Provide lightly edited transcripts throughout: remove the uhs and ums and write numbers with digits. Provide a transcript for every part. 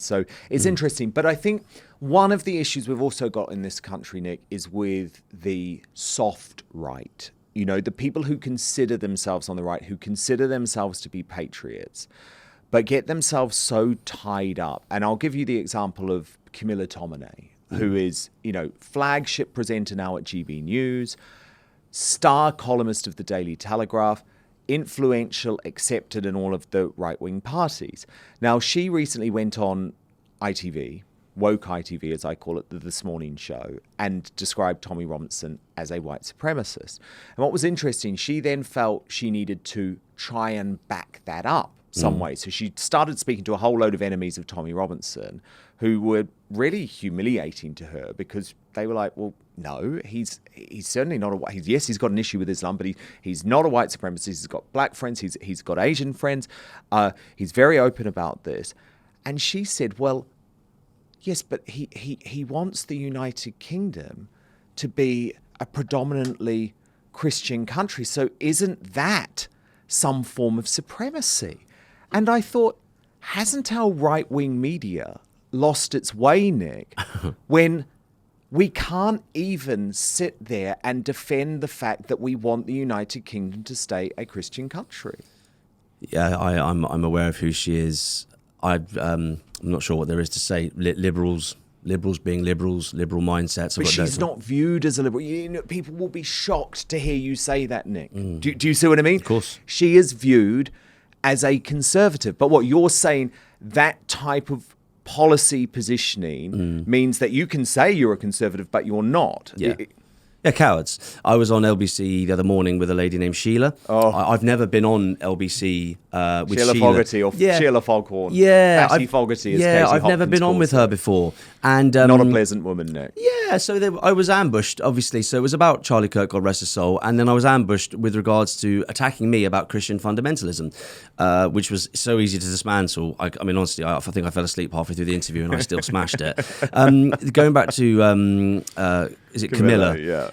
So it's interesting. But I think one of the issues we've also got in this country, Nick, is with the soft right. You know, the people who consider themselves on the right, who consider themselves to be patriots, but get themselves so tied up. And I'll give you the example of Camilla Tominey, who is, you know, flagship presenter now at GB News, star columnist of the Daily Telegraph, influential, accepted in all of the right-wing parties. Now, she recently went on ITV, woke ITV as I call it, the This Morning show, and described Tommy Robinson as a white supremacist. And what was interesting, she then felt she needed to try and back that up some way. So she started speaking to a whole load of enemies of Tommy Robinson who were really humiliating to her because they were like, well, no, he's certainly not a white. Yes, he's got an issue with Islam, but he's not a white supremacist. He's got black friends. He's got Asian friends. He's very open about this. And she said, well, yes, but he wants the United Kingdom to be a predominantly Christian country. So isn't that some form of supremacy? And I thought, hasn't our right-wing media lost its way, Nick, when we can't even sit there and defend the fact that we want the United Kingdom to stay a Christian country? Yeah, I'm aware of who she is. I'm not sure what there is to say. Liberals being liberals, liberal mindsets. But she's not viewed as a liberal. You know, people will be shocked to hear you say that, Nick. Do you see what I mean? Of course. She is viewed as a conservative. But what you're saying, that type of policy positioning means that you can say you're a conservative, but you're not. Yeah. Yeah, cowards. I was on LBC the other morning with a lady named Sheila. I've never been on LBC with Sheila. Fogarty or Sheila Foghorn. Yeah. Cassie Fogarty is Yeah, Casey I've never been on with her before. And not a pleasant woman, Nick. Yeah, so I was ambushed, obviously. So it was about Charlie Kirk, God rest his soul. And then I was ambushed with regards to attacking me about Christian fundamentalism, which was so easy to dismantle. I mean, honestly, I think I fell asleep halfway through the interview and I still smashed it. Going back to, is it Camilla? Yeah.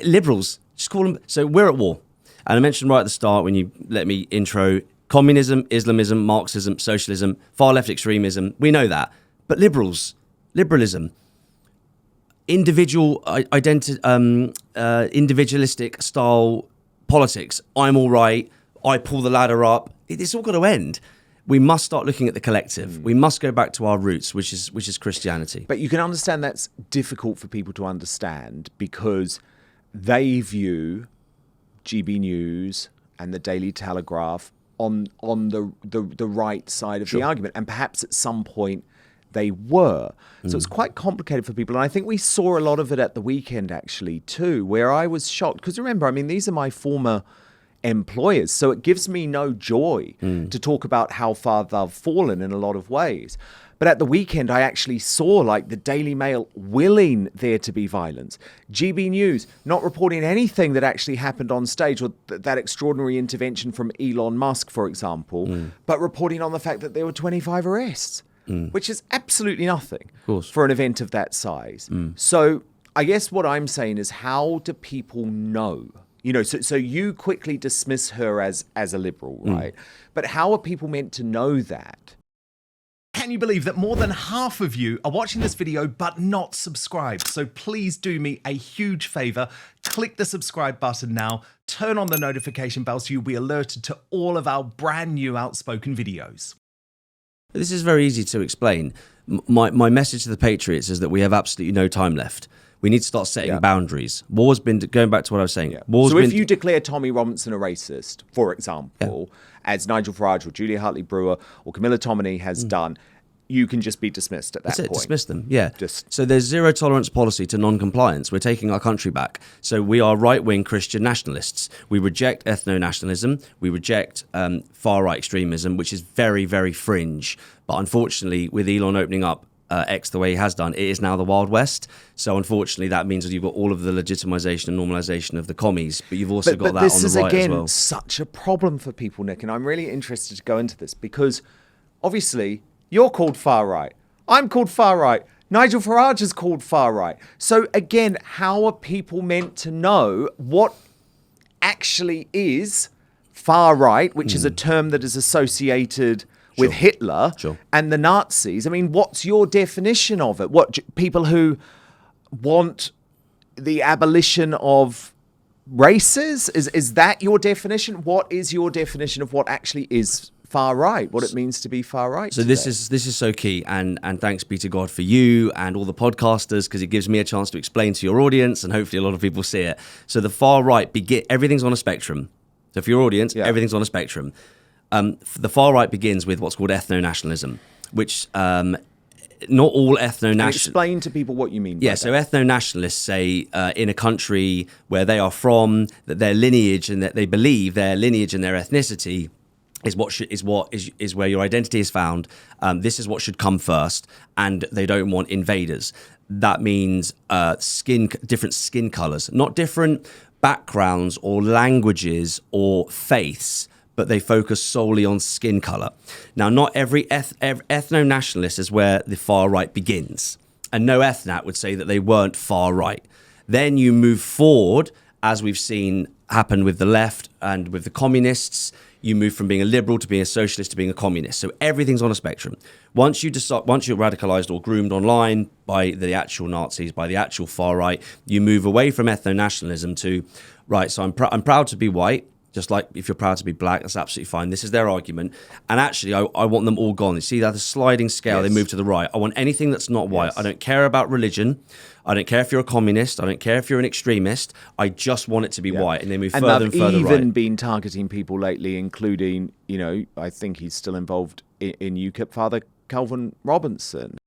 Liberals, just call them. So we're at war. And I mentioned right at the start when you let me intro, communism, Islamism, Marxism, socialism, far left extremism. We know that. But liberalism, individualistic style politics. I'm all right. I pull the ladder up. It's all got to end. We must start looking at the collective. We must go back to our roots, which is Christianity. But you can understand that's difficult for people to understand because they view GB News and the Daily Telegraph on the right side of the argument. And perhaps at some point they were. So it's quite complicated for people. And I think we saw a lot of it at the weekend, actually, too, where I was shocked. Because remember, I mean, these are my former employers. So it gives me no joy to talk about how far they've fallen in a lot of ways. But at the weekend, I actually saw like the Daily Mail willing there to be violence. GB News not reporting anything that actually happened on stage or that extraordinary intervention from Elon Musk, for example, but reporting on the fact that there were 25 arrests, which is absolutely nothing for an event of that size. So I guess what I'm saying is, how do people know? You know, so you quickly dismiss her as a liberal, right? But how are people meant to know that? Can you believe that more than half of you are watching this video but not subscribed? So please do me a huge favor, click the subscribe button now, turn on the notification bell so you'll be alerted to all of our brand new Outspoken videos. This is very easy to explain. My message to the Patriots is that we have absolutely no time left. We need to start setting boundaries. War's been, going back to what I was saying. So if you declare Tommy Robinson a racist, for example, as Nigel Farage or Julia Hartley-Brewer or Camilla Tominey has done, you can just be dismissed at that point. Dismiss them, yeah. So there's zero tolerance policy to non-compliance. We're taking our country back. So we are right-wing Christian nationalists. We reject ethno-nationalism. We reject far-right extremism, which is very, very fringe. But unfortunately, with Elon opening up X the way he has done, it is now the Wild West. So unfortunately, that means that you've got all of the legitimization and normalization of the commies, but you've also got that on the right as well. This is, again, such a problem for people, Nick, and I'm really interested to go into this because, obviously, you're called far right. I'm called far right. Nigel Farage is called far right. So, again, how are people meant to know what actually is far right, which is a term that is associated with Hitler Sure. and the Nazis. I mean, what's your definition of it? What people who want the abolition of races? Is that your definition? What is your definition of what actually is far right? What it means to be far right? So this is so key, and thanks be to God for you and all the podcasters, because it gives me a chance to explain to your audience, and hopefully a lot of people see it. So the far right everything's on a spectrum. So for your audience, everything's on a spectrum. The far right begins with what's called ethno-nationalism, which not all ethno-nationalists... Explain to people what you mean by that. So ethno-nationalists say in a country where they are from, that their lineage and that they believe their lineage and their ethnicity is where your identity is found. This is what should come first, and they don't want invaders. That means different skin colors, not different backgrounds or languages or faiths, but they focus solely on skin color. Now, not every ethno-nationalist is where the far right begins, and no ethnat would say that they weren't far right. Then you move forward, as we've seen happen with the left and with the communists. You move from being a liberal to being a socialist to being a communist. So everything's on a spectrum. Once you're radicalized or groomed online by the actual Nazis, by the actual far right, you move away from ethno-nationalism to, right, so I'm proud to be white. Just like if you're proud to be black, that's absolutely fine. This is their argument. And actually, I want them all gone. You see that the sliding scale, They move to the right. I want anything that's not white. I don't care about religion. I don't care if you're a communist. I don't care if you're an extremist. I just want it to be white. And they move further and further right. And even been targeting people lately, including, I think he's still involved in UKIP, Father Calvin Robinson.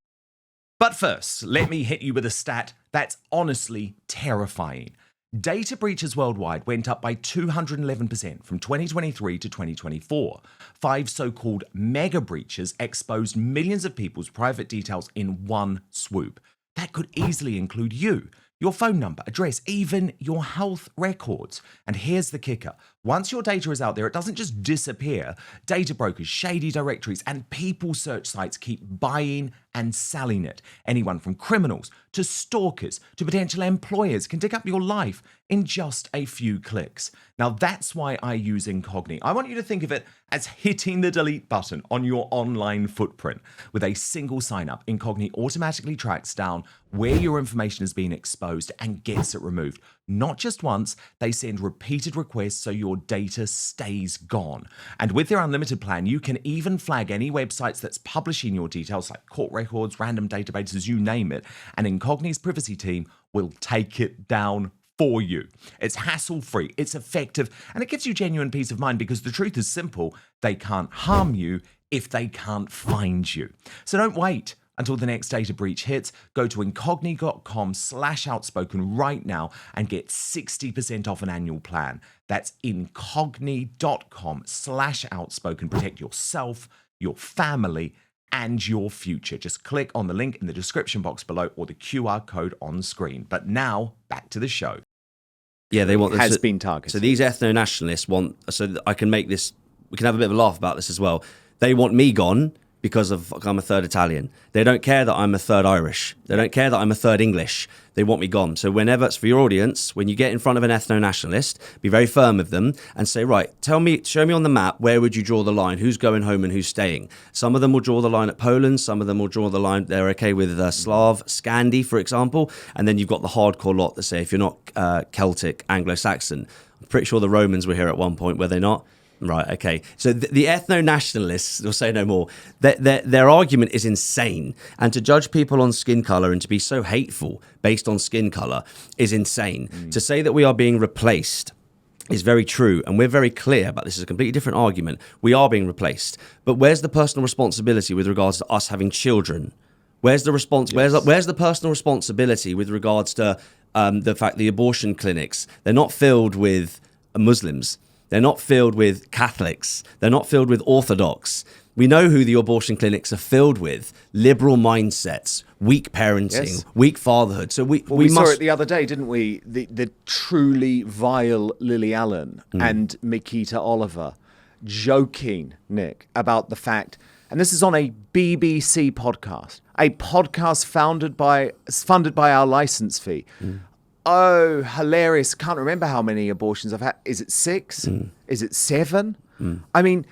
But first, let me hit you with a stat that's honestly terrifying. Data breaches worldwide went up by 211% from 2023 to 2024. 5 so-called mega breaches exposed millions of people's private details in one swoop. That could easily include you, your phone number, address, even your health records. And here's the kicker. Once your data is out there, it doesn't just disappear. Data brokers, shady directories, and people search sites keep buying and selling it. Anyone from criminals to stalkers to potential employers can dig up your life in just a few clicks. Now, that's why I use Incogni. I want you to think of it as hitting the delete button on your online footprint. With a single sign up, Incogni automatically tracks down where your information has been exposed and gets it removed. Not just once, they send repeated requests so your data stays gone. And with their unlimited plan, you can even flag any websites that's publishing your details, like court records, random databases, you name it, and Incogni's privacy team will take it down for you. It's hassle-free, it's effective, and it gives you genuine peace of mind, because the truth is simple: they can't harm you if they can't find you. So don't wait until the next data breach hits. Go to incogni.com/outspoken right now and get 60% off an annual plan. That's incogni.com/outspoken. Protect yourself, your family, and your future. Just click on the link in the description box below or the QR code on screen. But now, back to the show. Yeah, they want this. Has been targeted. So these ethno-nationalists want, so that I can make this, we can have a bit of a laugh about this as well. They want me gone because I'm a third Italian. They don't care that I'm a third Irish. They don't care that I'm a third English. They want me gone. So whenever, it's for your audience, when you get in front of an ethno-nationalist, be very firm with them and say, right, show me on the map, where would you draw the line? Who's going home and who's staying? Some of them will draw the line at Poland. Some of them will draw the line, they're okay with Slav, Scandi, for example. And then you've got the hardcore lot that say, if you're not Celtic, Anglo-Saxon. I'm pretty sure the Romans were here at one point, were they not? Right, okay. So the ethno-nationalists, will say no more, their argument is insane. And to judge people on skin colour and to be so hateful based on skin colour is insane. To say that we are being replaced is very true, and we're very clear about this. Is a completely different argument. We are being replaced. But where's the personal responsibility with regards to us having children? Where's the where's the personal responsibility with regards to the fact the abortion clinics, they're not filled with Muslims. They're not filled with Catholics. They're not filled with Orthodox. We know who the abortion clinics are filled with: liberal mindsets, weak parenting, weak fatherhood. So we saw it the other day, didn't we? The truly vile Lily Allen and Mikita Oliver joking, Nick, about the fact, and this is on a BBC podcast, a podcast funded by our license fee. Oh, hilarious. Can't remember how many abortions I've had. Is it 6? Is it 7? I mean,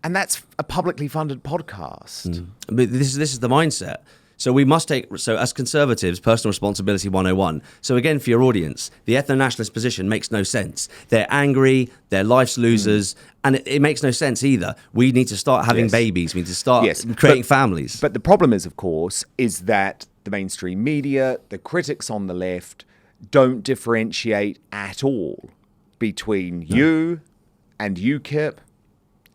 And that's a publicly funded podcast. But this is the mindset. So we must take, so as conservatives, personal responsibility 101. So again, for your audience, the ethno-nationalist position makes no sense. They're angry, they're life's losers, and it makes no sense either. We need to start having babies. We need to start creating families. But the problem is, of course, is that the mainstream media, the critics on the left, don't differentiate at all between you and UKIP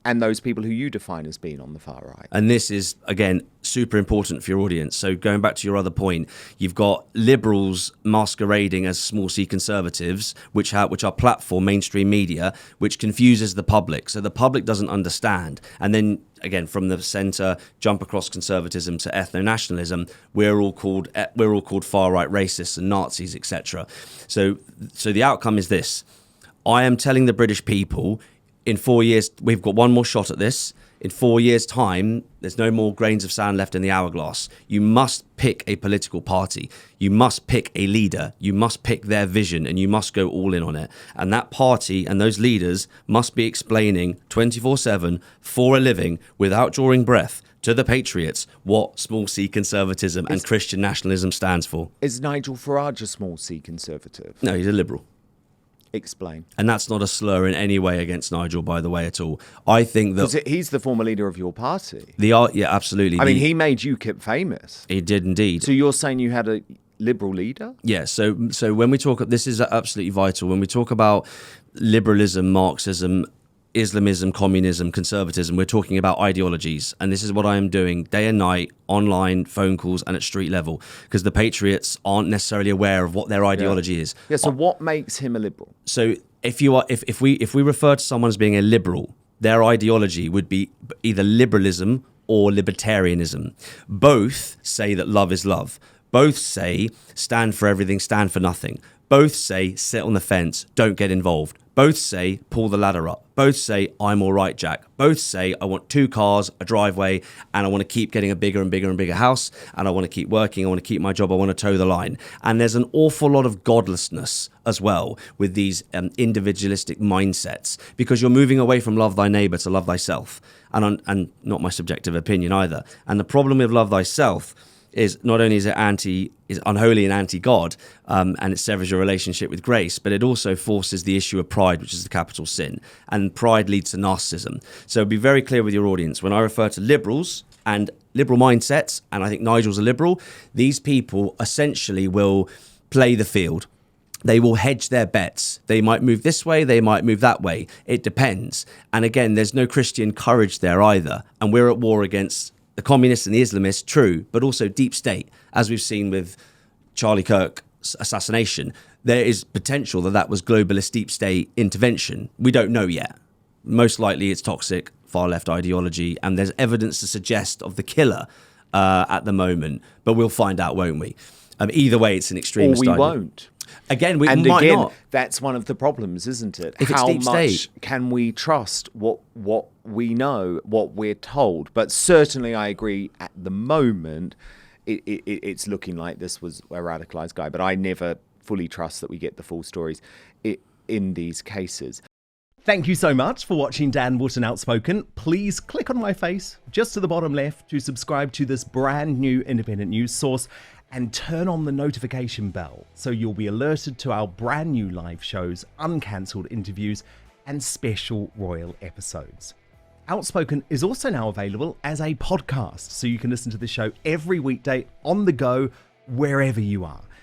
and those people who you define as being on the far right. And this is, again, super important for your audience. So going back to your other point, you've got liberals masquerading as small c conservatives, which are platform mainstream media, which confuses the public. So the public doesn't understand. And then, again, from the centre, jump across conservatism to ethno-nationalism, we're all called far-right racists and Nazis, etc. So the outcome is this. I am telling the British people, in 4 years, we've got one more shot at this. In 4 years' time, there's no more grains of sand left in the hourglass. You must pick a political party. You must pick a leader. You must pick their vision, and you must go all in on it. And that party and those leaders must be explaining 24/7 for a living, without drawing breath, to the patriots what small c conservatism and Christian nationalism stands for. Is Nigel Farage a small c conservative? No, he's a liberal. Explain. And that's not a slur in any way against Nigel, by the way, at all. I think that he's the former leader of your party. yeah, absolutely. I mean, he made UKIP famous. He did indeed. So you're saying you had a liberal leader? Yeah. So when we talk, this is absolutely vital. When we talk about liberalism, Marxism, Islamism, communism, conservatism, we're talking about ideologies. And this is what I am doing day and night, online, phone calls, and at street level, because the patriots aren't necessarily aware of what their ideology is. Yeah. So what makes him a liberal? So if we refer to someone as being a liberal, their ideology would be either liberalism or libertarianism. Both say that love is love. Both say stand for everything, stand for nothing. Both say sit on the fence, don't get involved. Both say pull the ladder up. Both say I'm all right, Jack. Both say I want 2 cars, a driveway, and I want to keep getting a bigger and bigger and bigger house, and I want to keep working, I want to keep my job, I want to toe the line. And there's an awful lot of godlessness as well with these individualistic mindsets, because you're moving away from love thy neighbour to love thyself. And not my subjective opinion either. And the problem with love thyself is not only is it unholy and anti-God, and it severs your relationship with grace, but it also forces the issue of pride, which is the capital sin. And pride leads to narcissism. So be very clear with your audience. When I refer to liberals and liberal mindsets, and I think Nigel's a liberal, these people essentially will play the field. They will hedge their bets. They might move this way, they might move that way. It depends. And again, there's no Christian courage there either. And we're at war against the communists and the Islamists, true, but also deep state, as we've seen with Charlie Kirk's assassination. There is potential that was globalist deep state intervention. We don't know yet. Most likely it's toxic far left ideology, and there's evidence to suggest of the killer at the moment, but we'll find out, won't we? Either way, it's an extremist idea. Or we idea. won't. Again, we and might again, not. That's one of the problems, isn't it? If it's How deep much state. can we trust what we know, what we're told? But certainly, I agree. At the moment, it's looking like this was a radicalized guy. But I never fully trust that we get the full stories in these cases. Thank you so much for watching Dan Wootton Outspoken. Please click on my face just to the bottom left to subscribe to this brand new independent news source, and turn on the notification bell so you'll be alerted to our brand new live shows, uncancelled interviews, and special royal episodes. Outspoken is also now available as a podcast, so you can listen to the show every weekday on the go, wherever you are.